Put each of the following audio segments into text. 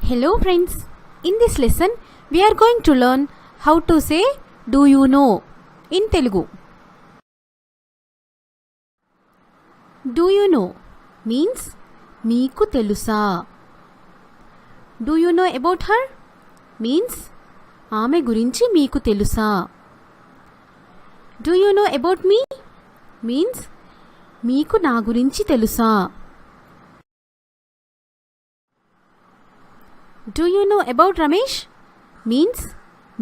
Hello friends, in this lesson we are going to learn how to say do you know in Telugu. Do you know means meeku telusa. Do you know about her means ఆమె గురించి మీకు తెలుసా. Do you know about me means మీకు నా గురించి తెలుసా. Do you know about Ramesh means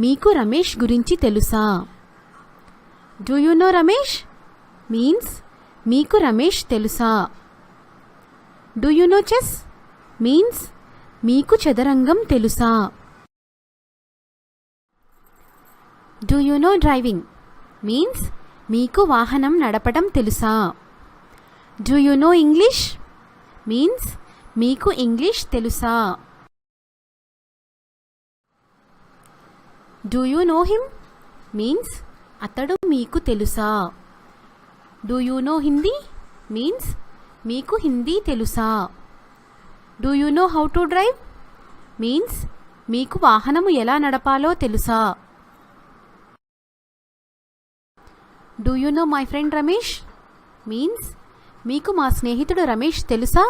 మీకు రమేష్ గురించి తెలుసా. Do you know Ramesh means మీకు రమేష్ తెలుసా. Do you know chess means మీకు చదరంగం తెలుసా. Do you know driving means మీకు వాహనం నడపడం తెలుసా. Do you know English means మీకు ఇంగ్లీష్ తెలుసా. Do you know him means అతడు మీకు తెలుసా. Do you know Hindi means మీకు హిందీ తెలుసా. Do you know how to drive means మీకు వాహనము ఎలా నడపాలో తెలుసా. Do you know my friend Ramesh means మీకు మా స్నేహితుడు రమేష్ తెలుసా.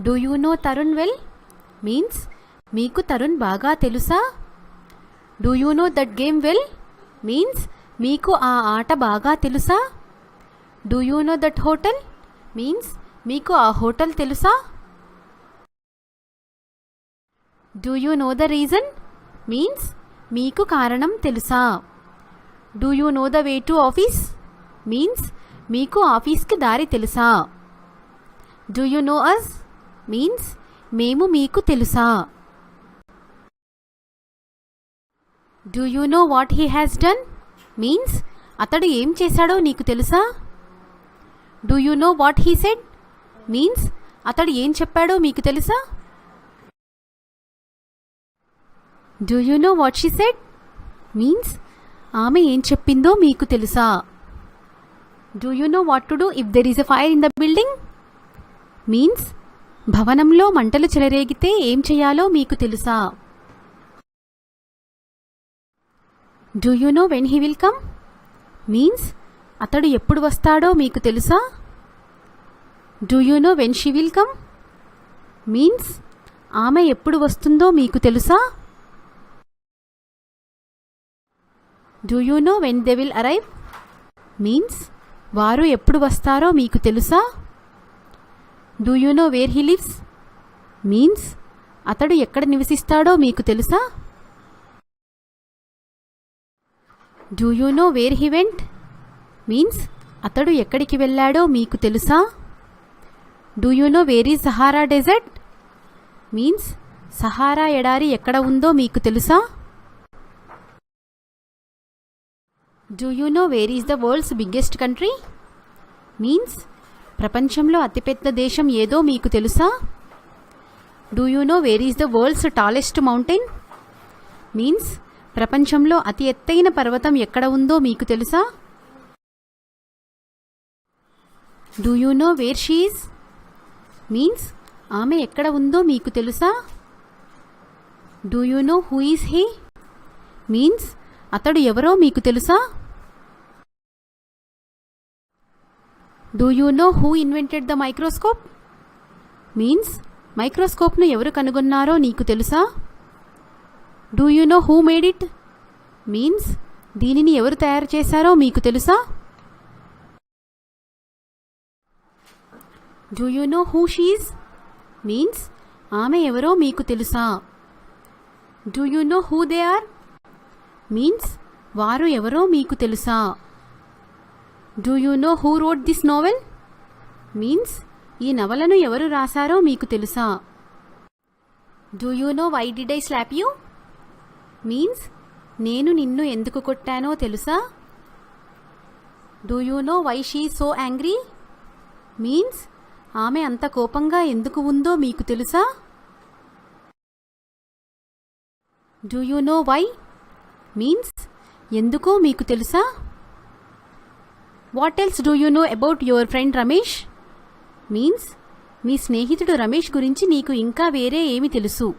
Do you know Tarun well means మీకు తరుణ్ బాగా తెలుసా. Do you know that game well means మీకు ఆ ఆట బాగా తెలుసా. Do you know that hotel means మీకు ఆ హోటల్ తెలుసా. Do you know the reason means మీకు కారణం తెలుసా. Do you know the way to office means మీకు ఆఫీస్కి దారి తెలుసా. Do you know us means మేము మీకు తెలుసా. Do you know what he has done means అతడు ఏం చేశాడో నీకు తెలుసా. Do you know what he said means అతడు ఏం చెప్పాడో మీకు తెలుసా. Do you know what she said means ఆమె ఏం చెప్పిందో మీకు తెలుసా. Do you know what to do if there is a fire in the building means భవనంలో మంటలు చెలరేగితే ఏం చేయాలో మీకు తెలుసా. Do you know when he will come means అతడు ఎప్పుడు వస్తాడో మీకు తెలుసా. Do you know when she will come means ఆమె ఎప్పుడు వస్తుందో మీకు తెలుసా. Do you know when they will arrive means వారు ఎప్పుడు వస్తారో మీకు తెలుసా. Do you know where he lives means అతడు ఎక్కడ నివసిస్తాడో మీకు తెలుసా. Do you know where he went means అతడు ఎక్కడికి వెళ్ళాడో మీకు తెలుసా. Do you know where is Sahara desert means Sahara ఎడారి ఎక్కడ ఉందో మీకు తెలుసా. Do you know where is the world's biggest country means ప్రపంచంలో అతిపెద్ద దేశం ఏదో మీకు తెలుసా. Do you know where is the world's tallest mountain means ప్రపంచంలో అతి ఎత్తైన పర్వతం ఎక్కడ ఉందో మీకు తెలుసా. Do you know where she is means ఆమె ఎక్కడ ఉందో మీకు తెలుసా. Do you know who is he means అతడు ఎవరో మీకు తెలుసా. Do you know who invented the microscope means మైక్రోస్కోప్ను ఎవరు కనుగొన్నారో నీకు తెలుసా. Do you know who made it means దీనిని ఎవరు తయారు చేశారో మీకు తెలుసా. Do you know who she is means ఆమె ఎవరో మీకు తెలుసా. Do you know who they are means వారు ఎవరో మీకు తెలుసా. Do you know who wrote this novel means ఈ నవలను ఎవరు రాశారో మీకు తెలుసా. Do you know why did I slap you means నేను నిన్ను ఎందుకు కొట్టానో తెలుసా. Do you know why she is so angry means ఆమె అంత కోపంగా ఎందుకు ఉందో మీకు తెలుసా. Do you know why means ఎందుకో మీకు తెలుసా. What else do you know about your friend Ramesh means మీ స్నేహితుడు రమేష్ గురించి నీకు ఇంకా వేరే ఏమి తెలుసు?